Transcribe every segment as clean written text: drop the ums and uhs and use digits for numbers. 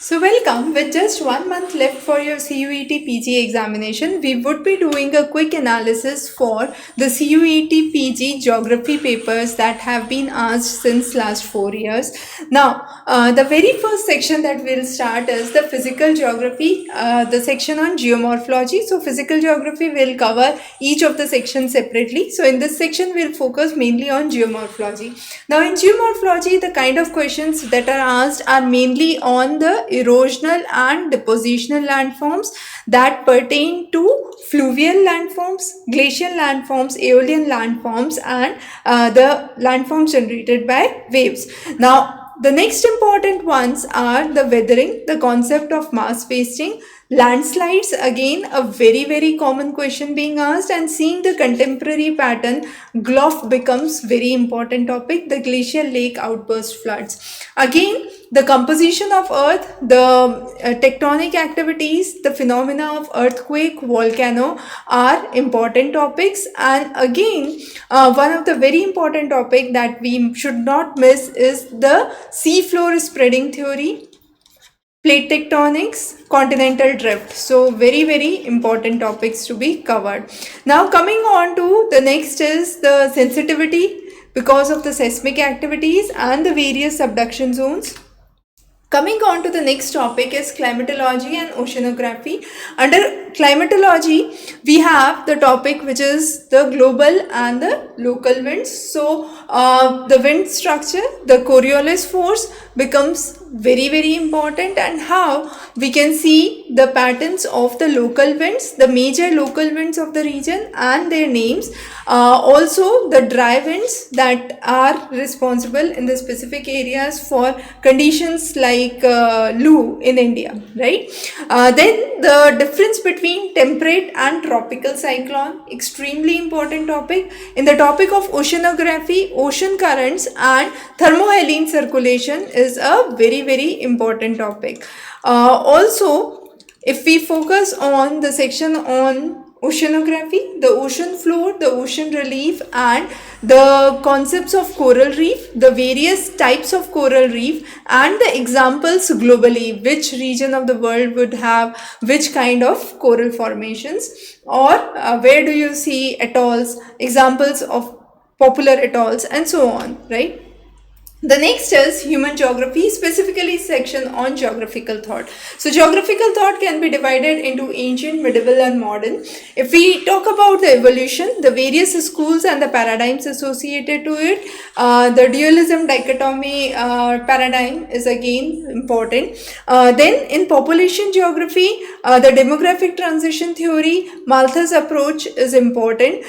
So welcome. With just 1 month left for your CUET PG examination, we would be doing a quick analysis for the CUET PG geography papers that have been asked since last 4 years. Now, the very first section that we'll start is the physical geography, the section on geomorphology. So physical geography will cover each of the sections separately. So in this section, we'll focus mainly on geomorphology. Now in geomorphology, the kind of questions that are asked are mainly on the erosional and depositional landforms that pertain to fluvial landforms, glacial landforms, aeolian landforms, and the landforms generated by waves. Now, the next important ones are the weathering, the concept of mass wasting, landslides, again a very common question being asked, and seeing the contemporary pattern, GLOF becomes very important topic, the glacial lake outburst floods. Again, the composition of earth, the tectonic activities, the phenomena of earthquake, volcano are important topics. And again, one of the very important topic that we should not miss is the seafloor spreading theory, plate tectonics, continental drift. So very important topics to be covered. Now coming on to the next is the sensitivity because of the seismic activities and the various subduction zones. Coming on to the next topic is climatology and oceanography. Under climatology, we have the topic which is the global and the local winds. So the wind structure, the Coriolis force becomes very important, and how we can see the patterns of the local winds, the major local winds of the region and their names. Also the dry winds that are responsible in the specific areas for conditions like Lu in India, right? Then the difference between temperate and tropical cyclone, extremely important topic. In the topic of oceanography, ocean currents and thermohaline circulation is a very important topic. Also, if we focus on the section on oceanography, the ocean floor, the ocean relief, and the concepts of coral reef, the various types of coral reef, and the examples globally, which region of the world would have which kind of coral formations, or where do you see atolls, examples of popular atolls, and so on, right? The next is human geography, specifically section on geographical thought. So geographical thought can be divided into ancient, medieval and modern. If we talk about the evolution, the various schools and the paradigms associated to it, the dualism dichotomy paradigm is again important. Then in population geography, the demographic transition theory, Malthus approach is important.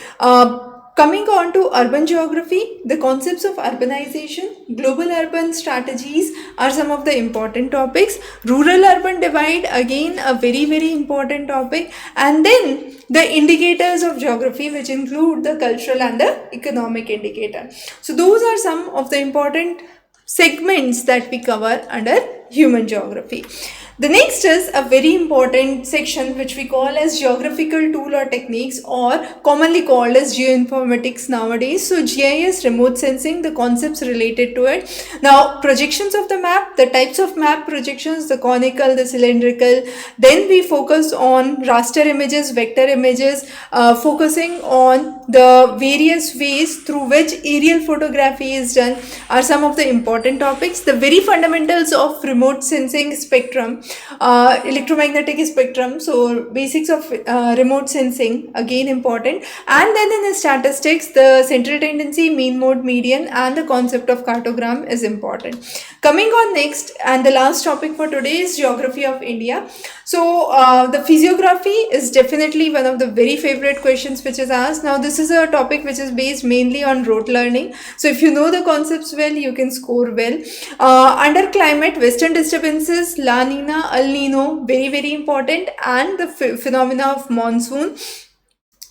Coming on to urban geography, the concepts of urbanization, global urban strategies are some of the important topics. Rural-urban divide, again a very important topic. And then the indicators of geography, which include the cultural and the economic indicator. So those are some of the important segments that we cover under human geography. The next is a very important section which we call as geographical tool or techniques, or commonly called as geoinformatics nowadays. So GIS, remote sensing, the concepts related to it. Now projections of the map, the types of map projections, the conical, the cylindrical. Then we focus on raster images, vector images, focusing on the various ways through which aerial photography is done are some of the important topics. The very fundamentals of remote sensing spectrum, electromagnetic spectrum, so basics of remote sensing, again important. And then in the statistics, the central tendency, mean mode, median, and the concept of cartogram is important. Coming on next and the last topic for today is geography of India. So the physiography is definitely one of the very favorite questions which is asked. Now this is a topic which is based mainly on rote learning, so if you know the concepts well, you can score well. Under climate, western disturbances, La Nina, El Nino, very important, and the phenomena of monsoon.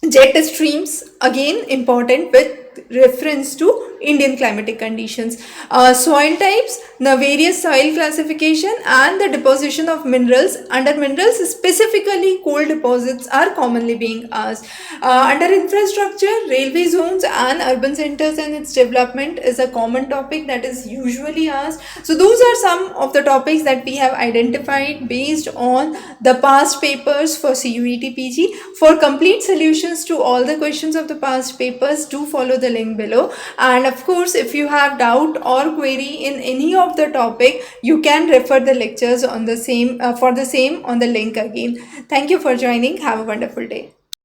Jet streams, again important, with with reference to Indian climatic conditions. Soil types, the various soil classification and the deposition of minerals. Under minerals, specifically coal deposits are commonly being asked. Under infrastructure, railway zones and urban centers and its development is a common topic that is usually asked. So those are some of the topics that we have identified based on the past papers for CUET PG. For complete solutions to all the questions of the past papers, do follow the link below. And of course, if you have doubt or query in any of the topic, you can refer the lectures on the same for the same on the link again. Thank you for joining. Have a wonderful day.